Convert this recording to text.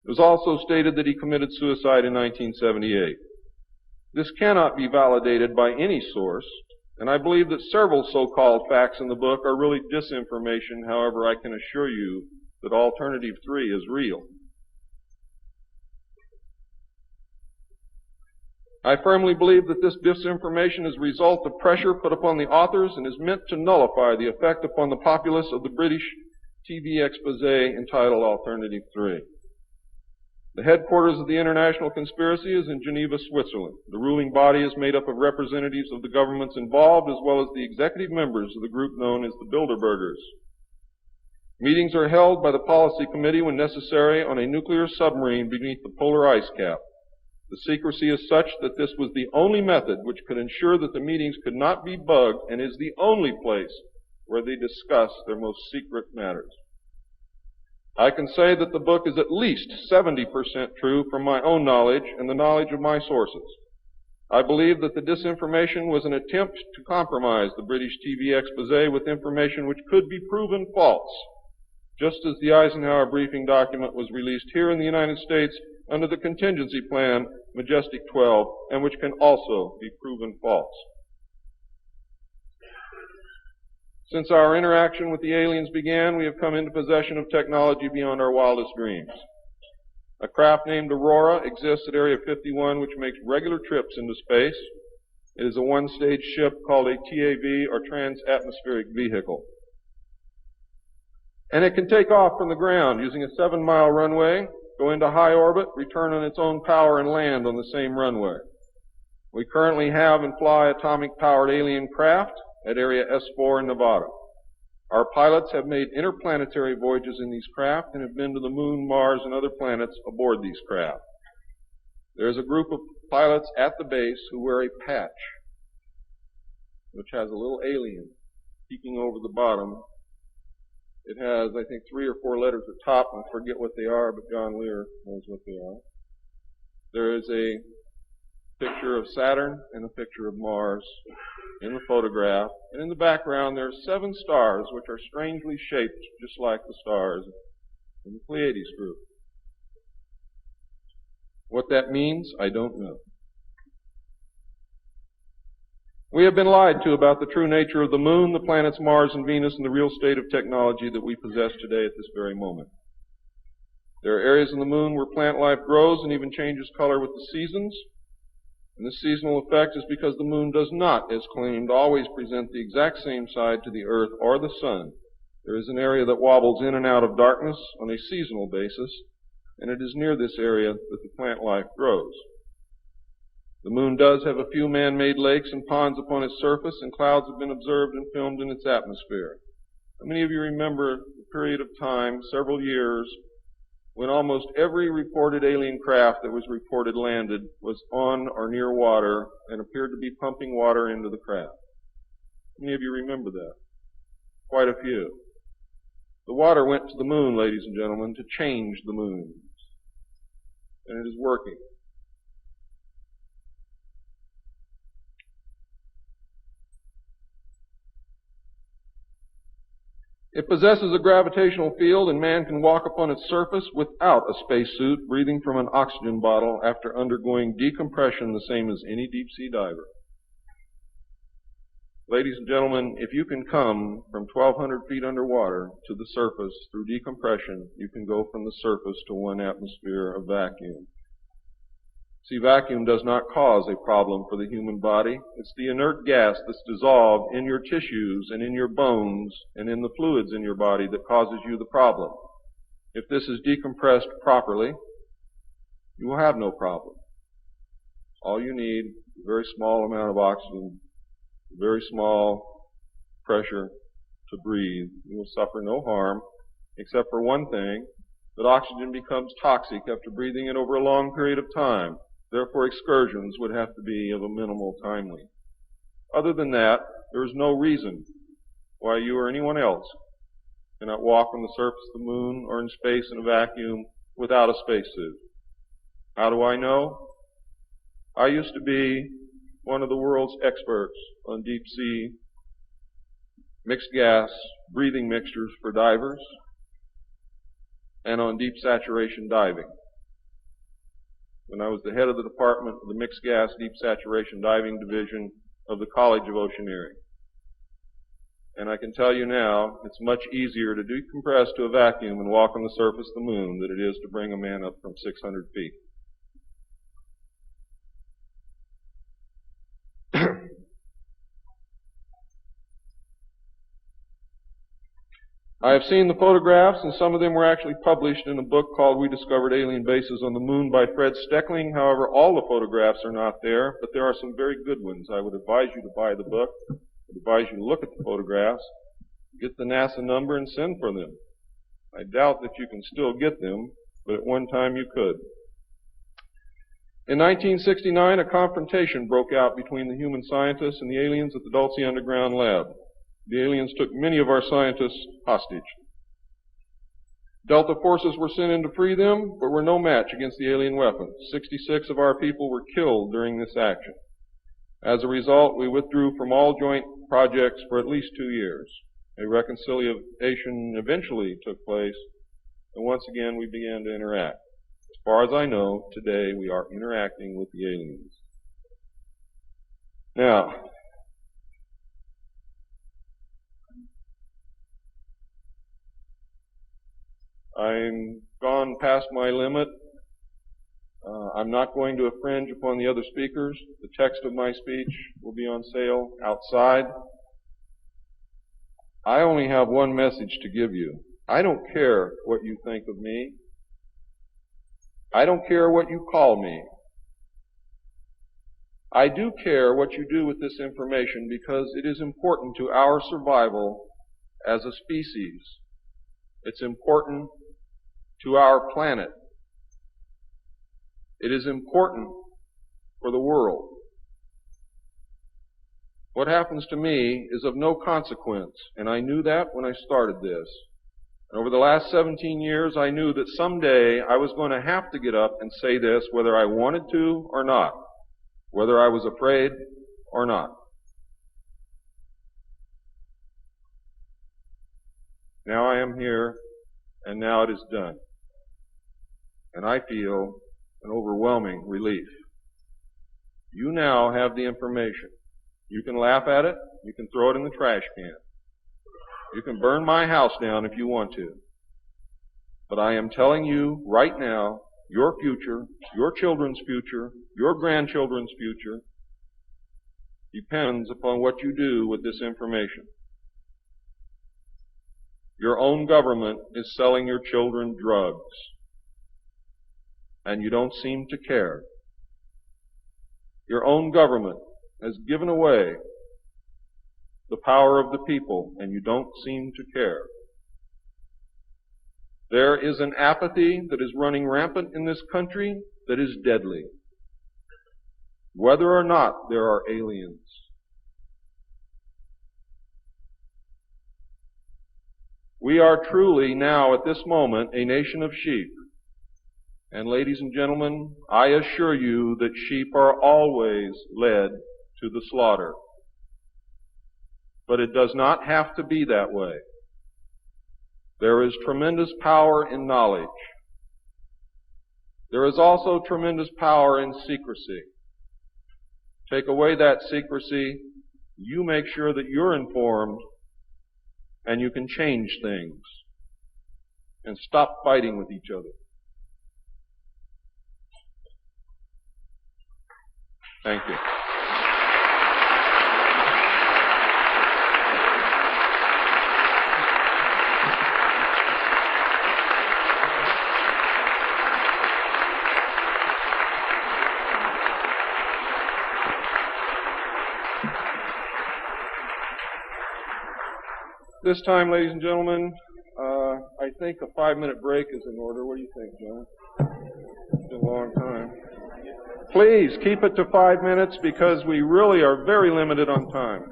It was also stated that he committed suicide in 1978. This cannot be validated by any source, and I believe that several so-called facts in the book are really disinformation. However, I can assure you that Alternative 3 is real. I firmly believe that this disinformation is a result of pressure put upon the authors and is meant to nullify the effect upon the populace of the British TV expose entitled Alternative 3. The headquarters of the international conspiracy is in Geneva, Switzerland. The ruling body is made up of representatives of the governments involved as well as the executive members of the group known as the Bilderbergers. Meetings are held by the policy committee when necessary on a nuclear submarine beneath the polar ice cap. The secrecy is such that this was the only method which could ensure that the meetings could not be bugged and is the only place where they discuss their most secret matters. I can say that the book is at least 70% true from my own knowledge and the knowledge of my sources. I believe that the disinformation was an attempt to compromise the British TV expose with information which could be proven false, just as the Eisenhower briefing document was released here in the United States under the contingency plan Majestic 12, and which can also be proven false. Since our interaction with the aliens began, we have come into possession of technology beyond our wildest dreams. A craft named Aurora exists at Area 51, which makes regular trips into space. It is a one-stage ship called a TAV, or Trans-Atmospheric Vehicle. And it can take off from the ground using a 7-mile runway, go into high orbit, return on its own power, and land on the same runway. We currently have and fly atomic-powered alien craft at Area S4 in Nevada. Our pilots have made interplanetary voyages in these craft and have been to the Moon, Mars, and other planets aboard these craft. There is a group of pilots at the base who wear a patch, which has a little alien peeking over the bottom. It has, I think, 3 or 4 letters at the top, and I forget what they are, but John Lear knows what they are. There is a picture of Saturn and a picture of Mars in the photograph, and in the background there are 7 stars which are strangely shaped just like the stars in the Pleiades group. What that means, I don't know. We have been lied to about the true nature of the Moon, the planets Mars and Venus, and the real state of technology that we possess today at this very moment. There are areas in the Moon where plant life grows and even changes color with the seasons. And this seasonal effect is because the Moon does not, as claimed, always present the exact same side to the Earth or the Sun. There is an area that wobbles in and out of darkness on a seasonal basis, and it is near this area that the plant life grows. The Moon does have a few man-made lakes and ponds upon its surface, and clouds have been observed and filmed in its atmosphere. How many of you remember the period of time, several years, when almost every reported alien craft that was reported landed was on or near water and appeared to be pumping water into the craft? How many of you remember that? Quite a few. The water went to the Moon, ladies and gentlemen, to change the moons. And it is working. It possesses a gravitational field, and man can walk upon its surface without a spacesuit, breathing from an oxygen bottle after undergoing decompression the same as any deep-sea diver. Ladies and gentlemen, if you can come from 1,200 feet underwater to the surface through decompression, you can go from the surface to 1 atmosphere of vacuum. See, vacuum does not cause a problem for the human body. It's the inert gas that's dissolved in your tissues and in your bones and in the fluids in your body that causes you the problem. If this is decompressed properly, you will have no problem. All you need is a very small amount of oxygen, a very small pressure to breathe. You will suffer no harm, except for one thing, that oxygen becomes toxic after breathing it over a long period of time. Therefore, excursions would have to be of a minimal time length. Other than that, there is no reason why you or anyone else cannot walk on the surface of the Moon or in space in a vacuum without a spacesuit. How do I know? I used to be one of the world's experts on deep sea mixed gas breathing mixtures for divers and on deep saturation diving. when I was the head of the Department of the Mixed Gas Deep Saturation Diving Division of the College of Oceaneering. And I can tell you now, it's much easier to decompress to a vacuum and walk on the surface of the moon than it is to bring a man up from 600 feet. I have seen the photographs, and some of them were actually published in a book called We Discovered Alien Bases on the Moon by Fred Steckling. However, all the photographs are not there, but there are some very good ones. I would advise you to buy the book. I would advise you to look at the photographs, get the NASA number, and send for them. I doubt that you can still get them, but at one time you could. In 1969, a confrontation broke out between the human scientists and the aliens at the Dulce Underground Lab. The aliens took many of our scientists hostage. Delta forces were sent in to free them, but were no match against the alien weapons. 66 of our people were killed during this action. As a result, we withdrew from all joint projects for at least 2 years. A reconciliation eventually took place, and once again we began to interact. As far as I know, today we are interacting with the aliens. Now, I'm gone past my limit. I'm not going to infringe upon the other speakers. The text of my speech will be on sale outside. I only have one message to give you. I don't care what you think of me. I don't care what you call me. I do care what you do with this information because it is important to our survival as a species. It's important to our planet. It is important for the world. What happens to me is of no consequence, and I knew that when I started this. And over the last 17 years, I knew that someday I was going to have to get up and say this, whether I wanted to or not, whether I was afraid or not. Now I am here, and now it is done. And I feel an overwhelming relief. You now have the information. You can laugh at it. You can throw it in the trash can. You can burn my house down if you want to. But I am telling you right now, your future, your children's future, your grandchildren's future depends upon what you do with this information. Your own government is selling your children drugs, and you don't seem to care. Your own government has given away the power of the people, and you don't seem to care. There is an apathy that is running rampant in this country that is deadly, whether or not there are aliens. We are truly now at this moment a nation of sheep. And ladies and gentlemen, I assure you that sheep are always led to the slaughter. But it does not have to be that way. There is tremendous power in knowledge. There is also tremendous power in secrecy. Take away that secrecy, you make sure that you're informed, and you can change things and stop fighting with each other. Thank you. This time, ladies and gentlemen, I think a 5-minute break is in order. What do you think, John? It's been a long time. Please keep it to 5 minutes because we really are very limited on time.